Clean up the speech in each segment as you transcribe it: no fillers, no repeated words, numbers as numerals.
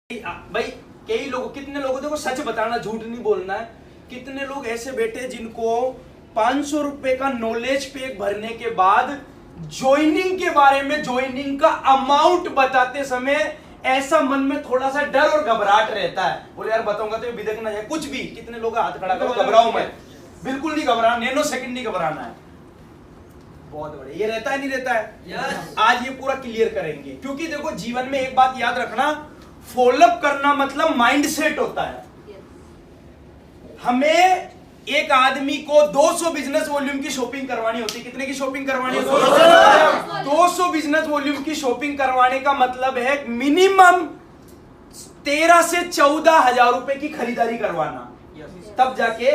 भाई कई लोग, कितने लोगों, देखो सच बताना, झूठ नहीं बोलना है। कितने लोग ऐसे बैठे जिनको 500 रुपए का नॉलेज पैक भरने के बाद ज्वाइनिंग के बारे में, ज्वाइनिंग का अमाउंट बताते समय ऐसा मन में थोड़ा सा डर और घबराहट रहता है। बोले यार बताऊंगा तो ये बिदक ना जाए कुछ भी। कितने लोग हाथ खड़ा करो, घबराओ मैं, बिल्कुल नहीं घबराना, नैनो सेकंड नहीं घबराना है। बहुत बढ़िया, ये रहता है नहीं रहता है? yes. आज ये पूरा क्लियर करेंगे, क्योंकि देखो जीवन में एक बात याद रखना, फॉलोअप करना मतलब माइंडसेट होता है। हमें एक आदमी को 200 बिजनेस वॉल्यूम की शॉपिंग करवानी होती है। कितने की शॉपिंग करवानी होती है? 200 बिजनेस वॉल्यूम की शॉपिंग करवाने का मतलब है मिनिमम 13 से 14 हजार रुपए की खरीदारी करवाना, तब जाके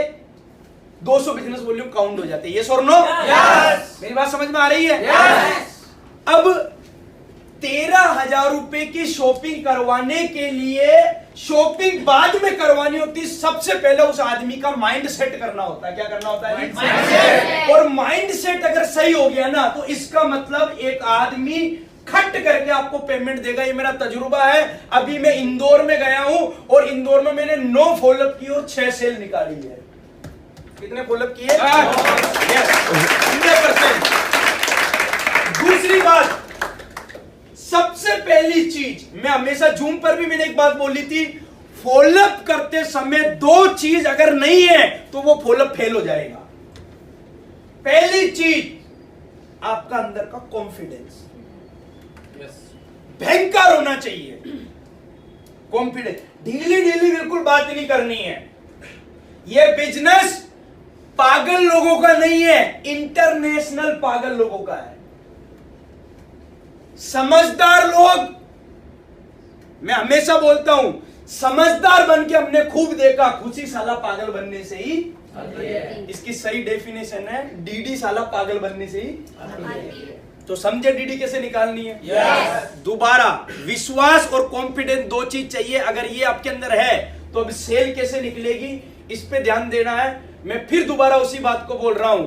200 बिजनेस वॉल्यूम काउंट हो जाते हैं। यस और नो? मेरी बात समझ में आ रही है? अब 13,000 रुपए की शॉपिंग करवाने के लिए शॉपिंग बाद में करवानी होती, सबसे पहले उस आदमी का माइंड सेट करना होता है। क्या करना होता है? माइंड। और माइंड सेट अगर सही हो गया ना, तो इसका मतलब एक आदमी खट करके आपको पेमेंट देगा। ये मेरा तजुर्बा है। अभी मैं इंदौर में गया हूं और इंदौर में मैंने 9 फॉलोअप की और 6 सेल निकाली है। कितने फॉलोअप किए? 100%। दूसरी बात, सबसे पहली चीज, मैं हमेशा जूम पर भी मैंने एक बात बोली थी, फॉलोअप करते समय 2 चीज अगर नहीं है तो वो फॉलोअप फेल हो जाएगा। पहली चीज, आपका अंदर का कॉन्फिडेंस भयंकर होना चाहिए। कॉन्फिडेंस, ढीली ढीली बिल्कुल बात नहीं करनी है। ये बिजनेस पागल लोगों का नहीं है, इंटरनेशनल पागल लोगों का है। समझदार लोग, मैं हमेशा बोलता हूं, समझदार बन के हमने खूब देखा, खुशी साला पागल बनने से ही। इसकी सही डेफिनेशन है, डीडी साला पागल बनने से ही। तो समझे डीडी कैसे निकालनी है? दोबारा, विश्वास और कॉन्फिडेंस 2 चीज चाहिए। अगर ये आपके अंदर है तो अब सेल कैसे निकलेगी, इस पे ध्यान देना है। मैं फिर दोबारा उसी बात को बोल रहा हूं,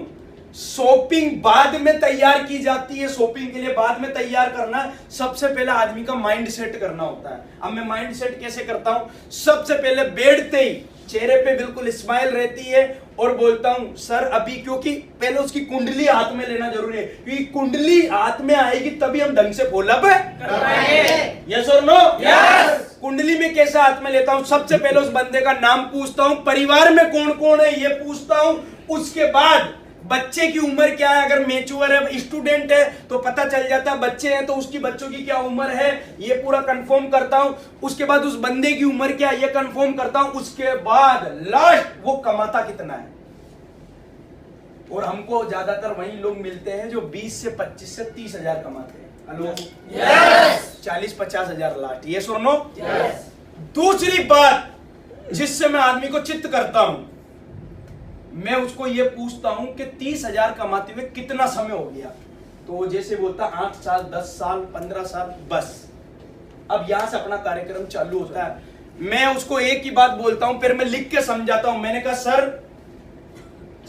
शॉपिंग बाद में तैयार की जाती है। शॉपिंग के लिए बाद में तैयार करना, सबसे पहले आदमी का माइंड सेट करना होता है। अब मैं माइंड सेट कैसे करता हूं? सबसे पहले बैठते ही चेहरे पे बिल्कुल स्माइल रहती है और बोलता हूं सर अभी, क्योंकि पहले उसकी कुंडली हाथ में लेना जरूरी है, क्योंकि कुंडली हाथ में आएगी तभी हम ढंग से फॉलोअप करेंगे। यस और नो? यस। कुंडली में कैसे हाथ में लेता हूं? सबसे पहले उस बंदे का नाम पूछता हूं, परिवार में कौन कौन है ये पूछता हूं, उसके बाद बच्चे की उम्र क्या है, अगर मैच्योर है, स्टूडेंट है तो पता चल जाता है, बच्चे हैं तो उसकी बच्चों की क्या उम्र है, ये पूरा कंफर्म करता हूं। उसके बाद उस बंदे की उम्र क्या है ये कंफर्म करता हूं। उसके बाद लास्ट, वो कमाता कितना है। और हमको ज्यादातर वही लोग मिलते हैं जो 20 से 25 से 30 हजार कमाते हैं। हेलो? यस। 40-50 हजार लास्ट। यस और नो? यस। दूसरी बात जिससे मैं आदमी को चित्त करता हूं, मैं उसको ये पूछता हूं कि 30 हजार कमाते हुए कितना समय हो गया, तो वो जैसे बोलता 8 साल, 10 साल, 15 साल, बस। अब यहां से अपना कार्यक्रम चालू होता है। मैं उसको एक ही बात बोलता हूं, फिर मैं लिख के समझाता हूं। मैंने कहा सर,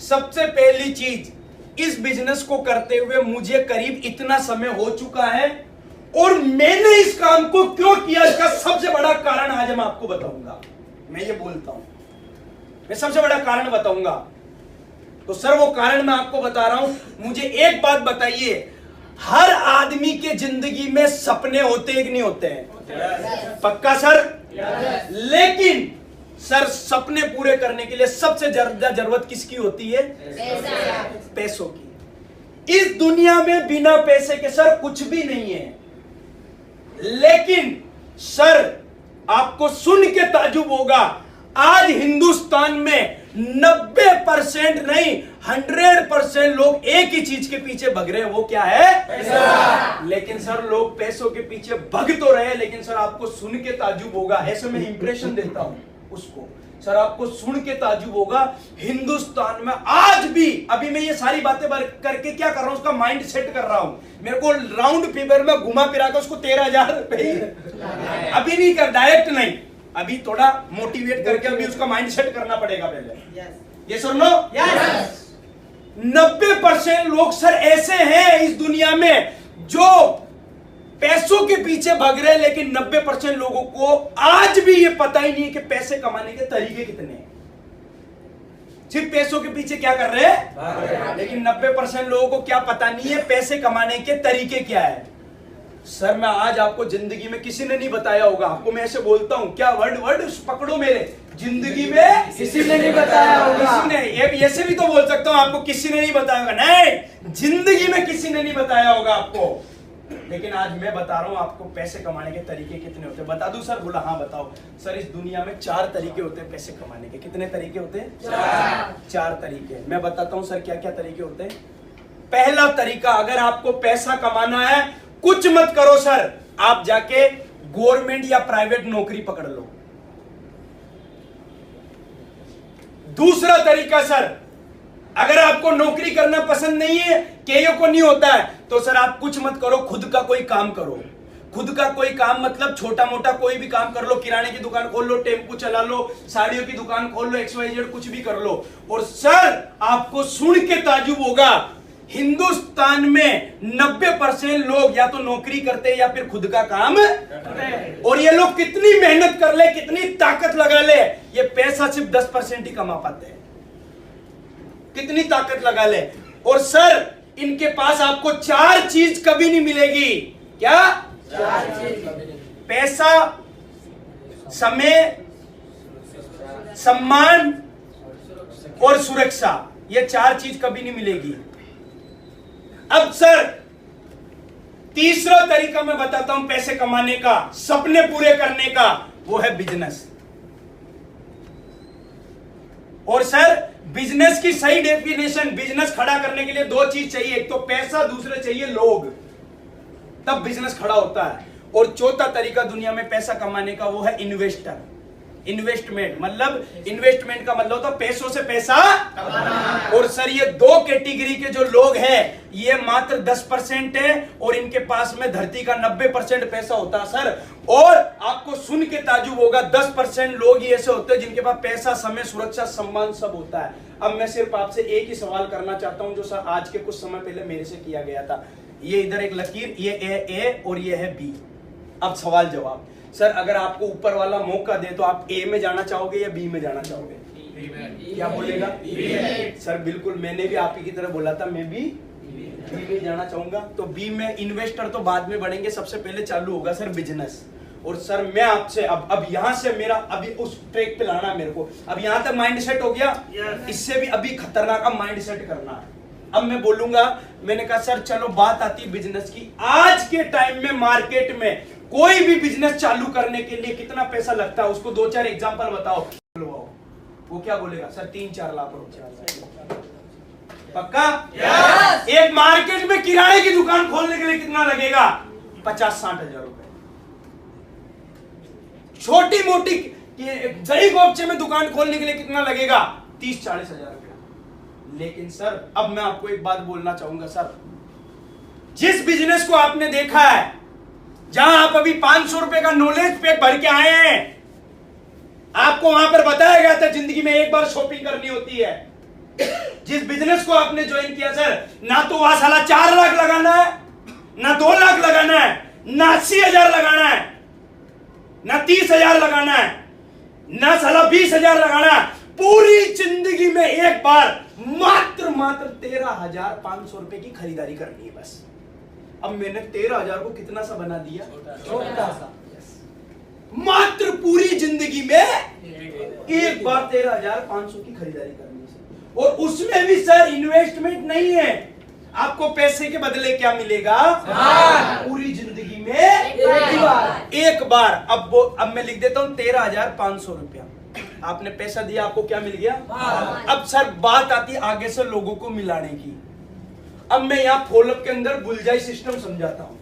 सबसे पहली चीज, इस बिजनेस को करते हुए मुझे करीब इतना समय हो चुका है और मैंने इस काम को क्यों किया, इसका सबसे बड़ा कारण आज मैं आपको बताऊंगा। मैं ये बोलता हूं, मैं सबसे बड़ा कारण बताऊंगा। तो सर वो कारण मैं आपको बता रहा हूं। मुझे एक बात बताइए, हर आदमी के जिंदगी में सपने होते हैं कि नहीं होते हैं? पक्का सर? लेकिन सर सपने पूरे करने के लिए सबसे ज्यादा जरूरत किसकी होती है? पैसों की। इस दुनिया में बिना पैसे के सर कुछ भी नहीं है। लेकिन सर आपको सुन के ताज्जुब होगा, आज हिंदुस्तान में 90% नहीं 100% लोग एक ही चीज के पीछे भग रहे हैं, वो क्या है? पैसा। लेकिन सर लोग पैसों के पीछे भग तो रहे हैं, लेकिन सर आपको सुन के ताज्जुब होगा, ऐसे मैं इंप्रेशन देता हूं उसको, सर आपको सुन के ताज्जुब होगा, हिंदुस्तान में आज भी, अभी मैं ये सारी बातें करके क्या कर रहा हूं, उसका माइंड सेट कर रहा हूं। मेरे को राउंड फिगर में घुमा फिरा कर उसको 13,000 रुपए अभी नहीं कर, डायरेक्ट नहीं, अभी थोड़ा मोटिवेट करके अभी उसका माइंड सेट करना पड़ेगा पहले। ये सर नो? यस। 90% लोग सर ऐसे हैं इस दुनिया में जो पैसों के पीछे भाग रहे हैं, लेकिन 90% लोगों को आज भी ये पता ही नहीं है कि पैसे कमाने के तरीके कितने हैं। सिर्फ पैसों के पीछे क्या कर रहे हैं, लेकिन 90% लोगों को क्या पता नहीं है पैसे कमाने के तरीके क्या है। सर मैं आज आपको जिंदगी में किसी ने नहीं बताया होगा, आपको मैं ऐसे बोलता हूं, क्या वर्ड पकड़ो मेरे, जिंदगी में किसी ने नहीं बताया होगा। किसी ने, ऐसे भी तो बोल सकता हूं आपको किसी ने नहीं बताया होगा, नहीं, जिंदगी में किसी ने नहीं बताया होगा आपको। लेकिन आज मैं बता रहा हूं आपको पैसे कमाने के तरीके कितने होते हैं। बता दूं सर? बोला हाँ बताओ। सर इस दुनिया में 4 तरीके होते हैं पैसे कमाने के। कितने तरीके होते हैं? 4 तरीके। मैं बताता हूं सर क्या क्या तरीके होते हैं। पहला तरीका, अगर आपको पैसा कमाना है, कुछ मत करो सर, आप जाके गवर्नमेंट या प्राइवेट नौकरी पकड़ लो। दूसरा तरीका सर, अगर आपको नौकरी करना पसंद नहीं है, कईयों को नहीं होता है, तो सर आप कुछ मत करो, खुद का कोई काम करो। खुद का कोई काम मतलब छोटा मोटा कोई भी काम कर लो, किराने की दुकान खोल लो, टेम्पू चला लो, साड़ियों की दुकान खोल लो, XYZ कुछ भी कर लो। और सर आपको सुन के ताजुब होगा, हिंदुस्तान में 90% लोग या तो नौकरी करते हैं या फिर खुद का काम करते हैं। और ये लोग कितनी मेहनत कर ले, कितनी ताकत लगा ले, ये पैसा सिर्फ 10% ही कमा पाते हैं। कितनी ताकत लगा ले। और सर इनके पास आपको 4 चीज कभी नहीं मिलेगी। क्या? 4 चीज। पैसा, समय, सम्मान और सुरक्षा, ये 4 चीज कभी नहीं मिलेगी। अब सर तीसरा तरीका मैं बताता हूं पैसे कमाने का, सपने पूरे करने का, वो है बिजनेस। और सर बिजनेस की सही डेफिनेशन, बिजनेस खड़ा करने के लिए 2 चीज चाहिए, एक तो पैसा, दूसरे चाहिए लोग, तब बिजनेस खड़ा होता है। और चौथा तरीका दुनिया में पैसा कमाने का, वो है इन्वेस्टर, इन्वेस्टमेंट। मतलब इन्वेस्टमेंट का मतलब होता है पैसों से पैसा कमाना। और सर ये 2 कैटेगरी के जो लोग हैं, ये मात्र 10% है, और इनके पास में धरती का 90% पैसा होता है सर। और आपको सुन के ताजुब होगा, 10% लोग ही ऐसे होते हैं जिनके पास पैसा, समय, सुरक्षा, सम्मान सब होता है। अब मैं सिर्फ आपसे एक ही सवाल करना चाहता हूं, जो सर आज के कुछ समय पहले मेरे से किया गया था। ये इधर एक लकीर, ये ए और ये है बी। अब सवाल जवाब। सर अगर आपको ऊपर वाला मौका दे तो आप ए में जाना चाहोगे या बी में जाना चाहोगे? क्या बोलेगा? सर बिल्कुल, मैंने भी आप ही की तरह बोला था, मैं भी बी में जाना चाहूंगा। तो बी में इन्वेस्टर तो बाद में बढ़ेंगे, सबसे पहले चालू होगा सर बिजनेस। और सर मैं आपसे अब यहां से मेरा अभी उस ट्रैक पे लाना मेरे को। अब यहां तक माइंड सेट हो गया, इससे भी अभी खतरनाक माइंड सेट करना है। अब मैं बोलूंगा, मैंने कहा सर चलो बात आती है बिजनेस की। आज के टाइम में मार्केट में कोई भी बिजनेस चालू करने के लिए कितना पैसा लगता है, उसको 2-4 एग्जांपल बताओ। वो क्या बोलेगा? सर 3-4 लाख रुपया। पक्का? yes! एक मार्केट में किराने की दुकान खोलने के लिए कितना लगेगा? 50-60 हजार रुपए। छोटी मोटी गली गोपचे में दुकान खोलने के लिए कितना लगेगा? 30-40 हजार रुपया। लेकिन सर अब मैं आपको एक बात बोलना चाहूंगा सर, जिस बिजनेस को आपने देखा है, जहां आप अभी 500 रुपए का नॉलेज पैक भर के आए हैं, आपको वहां पर बताया गया था जिंदगी में एक बार शॉपिंग करनी होती है। जिस बिजनेस को आपने ज्वाइन किया सर, ना तो वहां साला 4 लाख लगाना है, ना 2 लाख लगाना है, ना 80,000 लगाना है, ना 30,000 लगाना है, ना साला 20,000 लगाना है। पूरी जिंदगी में एक बार मात्र 13,500 रुपए की खरीदारी करनी है बस। अब मैंने 13,000 को कितना सा बना दिया? छोटा सा। मात्र पूरी जिंदगी में एक बार 13,500 की खरीदारी करनी है। और उसमें भी सर इन्वेस्टमेंट नहीं है, आपको पैसे के बदले क्या मिलेगा? पूरी जिंदगी में एक बार। अब मैं लिख देता हूं 13,500 रुपया आपने पैसा दिया, आपको क्या मिल गया? अब सर बात आती है आगे से लोगों को मिलाने की। अब मैं यहाँ फॉलोअप के अंदर बुलजाई सिस्टम समझाता हूँ।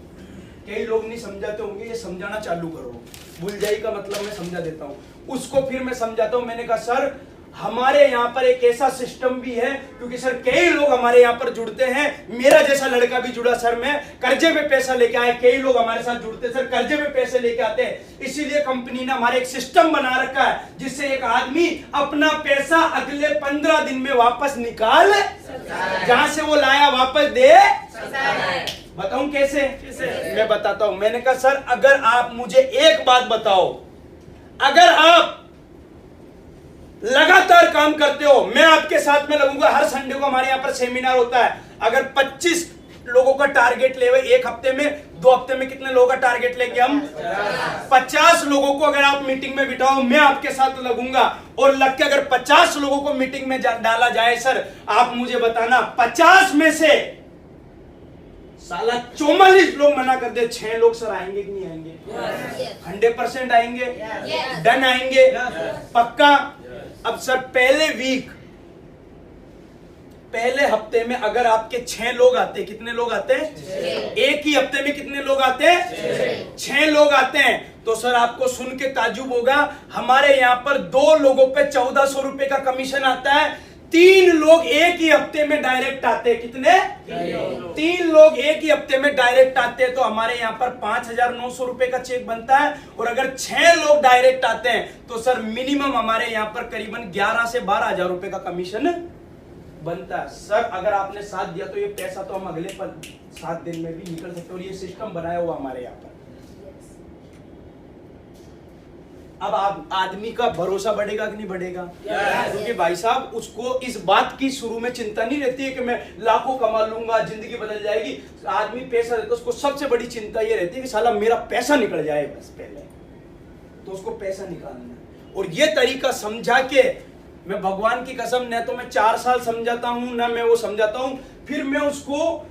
कई लोग नहीं समझाते होंगे, ये समझाना चालू करो। बुलजाई का मतलब मैं समझा देता हूँ, उसको फिर मैं समझाता हूँ। मैंने कहा सर हमारे यहाँ पर एक ऐसा सिस्टम भी है, क्योंकि सर कई लोग हमारे यहाँ पर जुड़ते हैं, मेरा जैसा लड़का भी जुड़ा सर, मैं कर्जे पे पैसा लेके आए, कई लोग हमारे साथ जुड़ते सर कर्जे पे पैसे लेके आते हैं। इसीलिए कंपनी ने हमारे एक सिस्टम बना रखा है, जिससे एक आदमी अपना पैसा अगले 15 दिन में वापस निकाल जहां से वो लाया वापस दे। बताऊं कैसे? मैं बताता हूं। मैंने कहा सर अगर आप मुझे एक बात बताओ, अगर आप लगातार काम करते हो, मैं आपके साथ में लगूंगा। हर संडे को हमारे यहाँ पर सेमिनार होता है। अगर 25 लोगों का टारगेट ले एक हफ्ते में, 2 हफ्ते में कितने लोगों का टारगेट लेंगे हम? 50 लोगों को अगर आप मीटिंग में बिठाओ, मैं आपके साथ लगूंगा। और लग के अगर 50 लोगों को मीटिंग में डाला जाए सर, आप मुझे बताना 50 में से साला 44 लोग मना कर दे, 6 लोग सर आएंगे कि नहीं आएंगे? 100% आएंगे। डन आएंगे पक्का। अब सर पहले हफ्ते में अगर आपके 6 लोग आते, कितने लोग आते हैं? एक ही हफ्ते में कितने लोग आते हैं? 6 लोग आते हैं। तो सर आपको सुन के ताज्जुब होगा, हमारे यहाँ पर 2 लोगों पे 1400 रुपए का कमीशन आता है। 3 लोग एक ही हफ्ते में डायरेक्ट आते हैं। कितने? 3 लोग एक ही हफ्ते में डायरेक्ट आते हैं। तो हमारे यहाँ पर 5900 रुपए का चेक बनता है। और अगर 6 लोग डायरेक्ट आते हैं तो सर मिनिमम हमारे यहाँ पर करीबन 11 से 12 हजार रुपए का कमीशन बनता है। सर अगर आपने साथ दिया तो ये पैसा तो हम अगले 7 दिन में भी निकल सकते हैं। और ये सिस्टम बनाया हुआ हमारे यहाँ पर। अब आप आदमी का भरोसा बढ़ेगा कि नहीं बढ़ेगा? क्योंकि भाई साहब उसको इस बात की शुरू में चिंता नहीं रहती है कि मैं लाखों कमा लूंगा, जिंदगी बदल जाएगी। आदमी पैसा देता है, उसको सबसे बड़ी चिंता ये रहती है कि साला मेरा पैसा निकल जाए बस पहले। तो उसको पैसा निकालना। और ये तरीका समझा के, मैं भगवान की कसम, न तो मैं 4 साल समझाता हूं, ना मैं वो समझाता हूं, फिर मैं उसको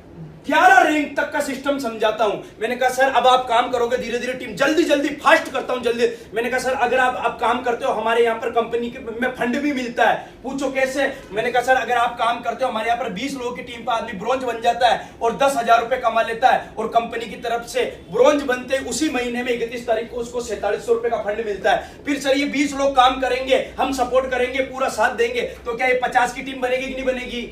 11 रैंक तक का सिस्टम समझाता हूं। मैंने कहा सर अब आप काम करोगे धीरे धीरे, टीम जल्दी फास्ट करता हूं जल्दी। मैंने कहा सर अगर आप काम करते हो, हमारे यहाँ पर कंपनी के में फंड भी मिलता है। पूछो कैसे? मैंने कहा सर अगर आप काम करते हो, हमारे यहाँ पर 20 लोगों की टीम पर आदमी ब्रोंज बन जाता है और 10,000 रुपए कमा लेता है। और कंपनी की तरफ से ब्रोंज बनते उसी महीने में 31 तारीख को उसको 4700 रुपए का फंड मिलता है। फिर सर ये 20 लोग काम करेंगे, हम सपोर्ट करेंगे, पूरा साथ देंगे, तो क्या ये 50 की टीम बनेगी कि नहीं बनेगी?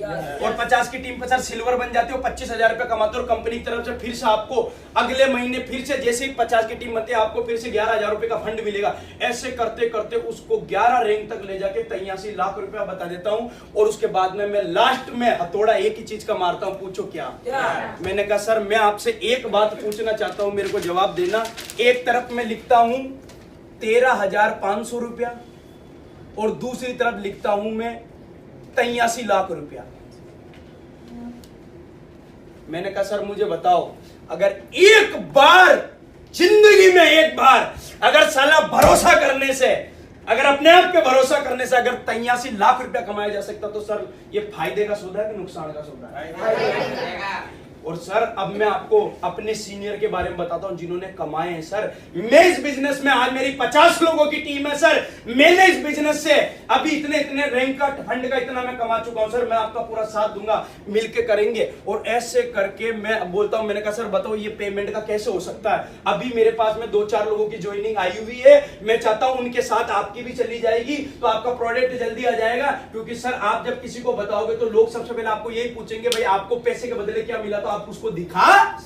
और 50 की टीम पर सर सिल्वर बन जाते हो, 25,000 रुपए कमाते हो। कंपनी की तरफ से फिर से आपको अगले महीने फिर से जैसे ही 50 की टीम बनती है, आपको फिर से 11,000 रुपए का फंड मिलेगा। ऐसे करते करते उसको 11 रैंक तक ले जाके 83 लाख रुपया बता देता हूं। और उसके बाद में मैं लास्ट में हथौड़ा एक ही चीज का मारता हूं। पूछो क्या? मैंने कहा सर मैं आपसे एक बात पूछना चाहता हूं, मेरे को जवाब देना। एक तरफ मैं लिखता हूं 13,500 रुपया और दूसरी तरफ लिखता हूं मैं 83 लाख रुपया। मैंने कहा सर मुझे बताओ, अगर एक बार जिंदगी में एक बार अगर साला भरोसा करने से, अगर अपने आप पे भरोसा करने से अगर 83 लाख रुपया कमाया जा सकता, तो सर ये फायदे का सौदा है कि नुकसान का सौदा है? और सर अब मैं आपको अपने सीनियर के बारे में बताता हूं जिन्होंने कमाए हैं। सर मैं इस बिजनेस में, आज मेरी 50 लोगों की टीम है सर, मैंने इस बिजनेस से अभी इतने रैंक का फंड का इतना मैं कमा चुका हूं। सर मैं आपका पूरा साथ दूंगा, मिलके करेंगे। और ऐसे करके मैं बोलता हूं, मैंने कहा सर बताओ ये पेमेंट का कैसे हो सकता है? अभी मेरे पास में 2-4 लोगों की ज्वाइनिंग आई हुई है। मैं चाहता हूं उनके साथ आपकी भी चली जाएगी, तो आपका प्रोडक्ट जल्दी आ जाएगा। क्योंकि सर आप जब किसी को बताओगे तो लोग सबसे पहले आपको यही पूछेंगे भाई आपको पैसे के बदले क्या मिला, तो आप उसको दिखा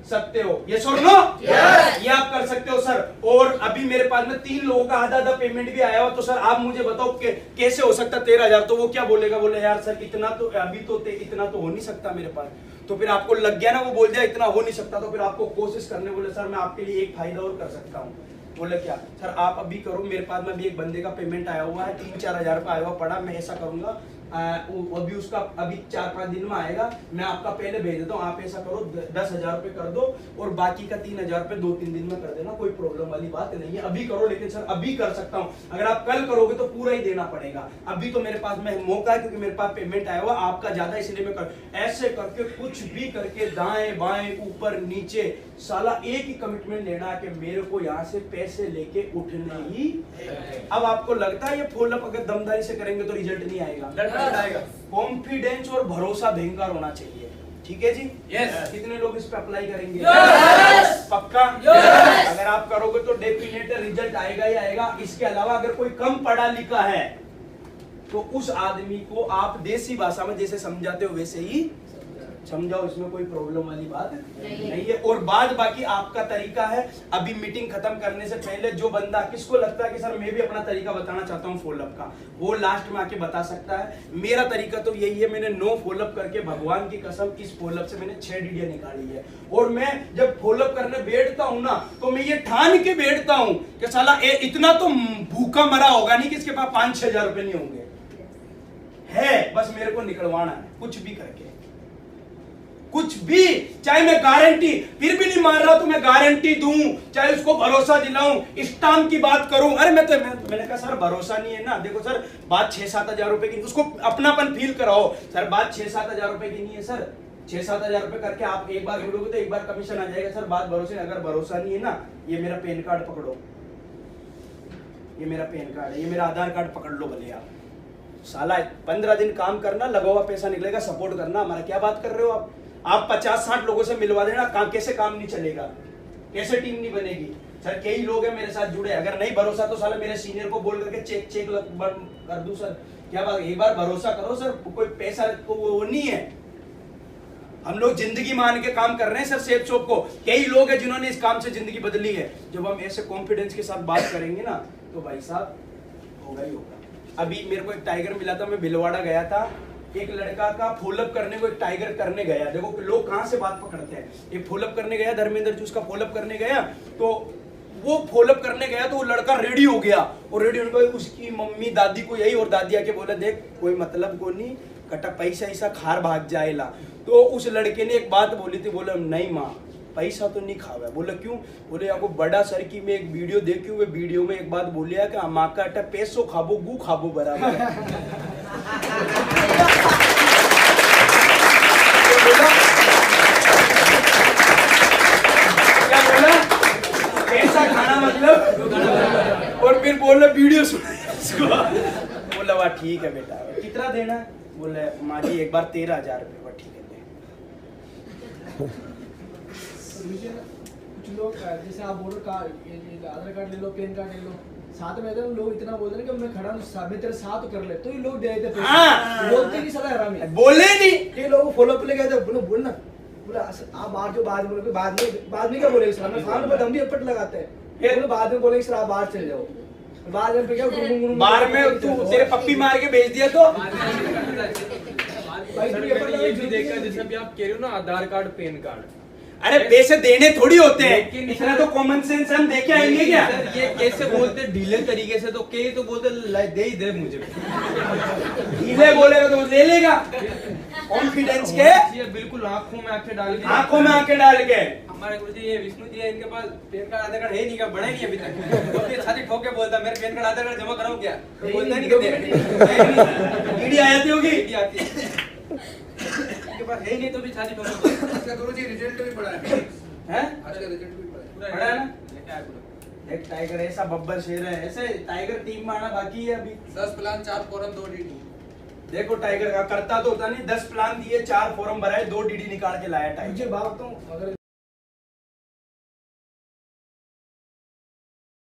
सकते हो। ये सुन लो, ये आप कर सकते हो सर। और अभी मेरे पास में 3 लोगों का आधा पेमेंट भी आया हुआ। तो सर आप मुझे बताओ कि कैसे हो सकता 13,000? तो वो क्या बोलेगा, बोले यार सर इतना तो अभी तो इतना तो हो नहीं सकता मेरे पास। तो फिर आपको लग गया ना, वो बोल दिया इतना हो नहीं सकता, तो फिर आपको कोशिश करने, बोले सर मैं आपके लिए एक फायदा और कर सकता हूँ। बोले क्या? सर आप अभी करो, मेरे पास में भी एक बंदे का पेमेंट आया हुआ है, 3-4 हजार रुपया आया हुआ पड़ा। मैं ऐसा करूंगा अभी उसका अभी 4-5 दिन में आएगा, मैं आपका पहले भेज देता हूँ। आप ऐसा करो 10,000 रुपए कर दो और बाकी का 3,000 रुपए 2-3 दिन में कर देना, कोई प्रॉब्लम वाली बात नहीं है। अभी करो, लेकिन सर अभी कर सकता हूँ। अगर आप कल करोगे तो पूरा ही देना पड़ेगा। अभी तो मेरे पास में मौका है क्योंकि मेरे पास पेमेंट आया हुआ आपका ज्यादा, इसलिए मैं कर। ऐसे करके कुछ भी करके दाएं बाएं ऊपर नीचे साला एक ही कमिटमेंट लेना है कि मेरे को यहाँ से पैसे लेके उठने ही। अब आपको लगता है ये फॉलोअप अगर दमदारी से करेंगे तो रिजल्ट नहीं आएगा? कॉन्फिडेंस और भरोसा भयंकर होना चाहिए। ठीक है जी? कितने लोग इस पे अप्लाई करेंगे? पक्का? अगर आप करोगे तो डेफिनेट रिजल्ट आएगा ही आएगा। इसके अलावा अगर कोई कम पढ़ा लिखा है तो उस आदमी को आप देसी भाषा में जैसे समझाते हो वैसे ही समझाओ, इसमें कोई प्रॉब्लम वाली बात नहीं है। और बाद बाकी आपका तरीका है। अभी मीटिंग खत्म करने से पहले जो बंदा किसको लगता है कि सर मैं भी अपना तरीका बताना चाहता हूँ फॉलोअप का, वो लास्ट में आके बता सकता है। मेरा तरीका तो यही है, मैंने 9 फॉलोअप करके भगवान की कसम इस फॉलोअप से मैंने 6 डीडी निकाली है। और मैं जब फॉलोअप करने बैठता हूँ ना, तो मैं ये ठान के बैठता हूँ कि साला इतना तो भूखा मरा होगा नहीं कि इसके पास 5-6 हजार रुपए नहीं होंगे, है बस मेरे को निकलवाना है कुछ भी करके, कुछ भी, चाहे मैं गारंटी फिर भी नहीं मान रहा तो मैं गारंटी दूं, चाहे उसको भरोसा दिलाऊं, स्टाम्प की बात करूं। अरे मैंने कहा सर भरोसा नहीं है ना, देखो सर बात 6-7 हजार रुपए की, उसको अपनापन फील कराओ। सर बात 6-7 हजार रुपए की नहीं है सर, 6-7 हजार रुपए करके आप एक बार जुड़ोगे तो एक बार कमीशन आ जाएगा। सर बात भरोसे, अगर भरोसा नहीं है ना, ये मेरा पैन कार्ड पकड़ो, ये मेरा पैन कार्ड है, ये मेरा आधार कार्ड पकड़ लो भले आप। साला 15 दिन काम करना, लगा हुआ पैसा निकलेगा, सपोर्ट करना हमारा। क्या बात कर रहे हो आप 50-60 लोगों से मिलवा देना, कैसे काम नहीं चलेगा, कैसे टीम नहीं बनेगी। सर कई लोग हैं मेरे साथ जुड़े, अगर नहीं भरोसा तो साला मेरे सीनियर को बोल करके चेक कर दूं सर। क्या बात, एक बार भरोसा करो सर, कोई पैसा को वो नहीं है। हम लोग जिंदगी मान के काम कर रहे हैं सर सेफ शॉप को। कई लोग हैं जिन्होंने इस काम से जिंदगी बदली है। जब हम ऐसे कॉन्फिडेंस के साथ बात करेंगे ना, तो भाई साहब होगा ही होगा। अभी मेरे को एक टाइगर मिला था, मैं भिलवाड़ा गया था, एक लड़का का फॉलोअप करने को एक टाइगर करने गया। देखो लोग कहां से बात पकड़ते हैं। एक फॉलोअप करने गया, धर्मेंद्र जी उसका फॉलोअप करने गया, तो वो फॉलोअप करने गया तो वो लड़का रेडी हो गया, और रेडी होने के बाद उसकी मम्मी दादी को यही, और दादी आके बोला देख कोई मतलब को नहीं, कटा पैसा ऐसा खार भाग जाएला। तो उस लड़के ने एक बात बोली थी, बोला नहीं माँ पैसा तो नहीं खावा। बोला क्यों? बोले आपको बड़ा सर की मैं एक वीडियो देखी हुई, वीडियो में एक बात बोलिया कि माँ का अटा पैसो खाबो गु खाबो बराबर। क्या बोला? पैसा खाना मतलब, और फिर बोला वीडियो सुना। बोला वाह ठीक है बेटा, कितना देना? बोले माँ जी एक बार 13,000 रुपये। वाह ठीक है दे। कुछ लोग जैसे आप बोलो आधार कार्ड ले लो, पैन कार्ड ले लो, साथ में तो लोग इतना बोलते हैं कि मैं खड़ा हूं, मैं तेरे साथ कर ले, तो ये लोग दे देते हैं। बोलते नहीं साला हरामी है, बोले नहीं ये लोग फॉलो पे ले गए थे, बोलना बोला आप बाहर जो बाद बोलोगे, बाद में क्या बोलेंगे सर, मैं सामने पर हम भी एफर्ट लगाते हैं, बोले बाद में बोलेंगे सर आप बाहर चले जाओ, बाद में क्या बाहर में तू तेरे पप्पी मार के भेज दिया तो भाई ये भी देखा, जैसे भी आप कह रहे हो ना आधार कार्ड पैन कार्ड, अरे पैसे देने थोड़ी होते हैं, इतना तो कॉमन सेंस हम देखे आएंगे क्या? ये कैसे बोलते ढीले तरीके से, तो कई तो बोलते दे ही दे मुझे, ढीले बोलेगा तो ले लेगा कॉन्फिडेंस के, बिल्कुल आंखों में आंखें डाल के, आंखों में आंखें डाल के। हमारे गुरुजी ये विष्णु जी है, इनके पास पैन कार्ड आधार कार्ड है नहीं, क्या बड़ा ही नहीं अभी तक, तो ये छाती ठोक के बोलता मेरे पैन कार्ड आधार कार्ड जमा कराओ क्या, तो बोलता नहीं कि ईडी आ जाती होगी, ईडी आती है, इनके पास है नहीं तो भी छाती ठोक के बोलता। गुरुजी रिजल्ट भी बड़ा है, हैं? आज का रिजल्ट भी बड़ा है, बड़ा है ना? एक टाइगर ऐसा बब्बर शेर है, ऐसे टाइगर टीम में आना बाकी है अभी। 10 प्लान 4 फॉरम 2 डीडी। देखो टाइगर का करता तो होता नहीं, 10 प्लान दिए, 4 फॉर्म भराए, 2 डीडी निकाल के लाया टाइगर। मुझे बात बताऊं, अगर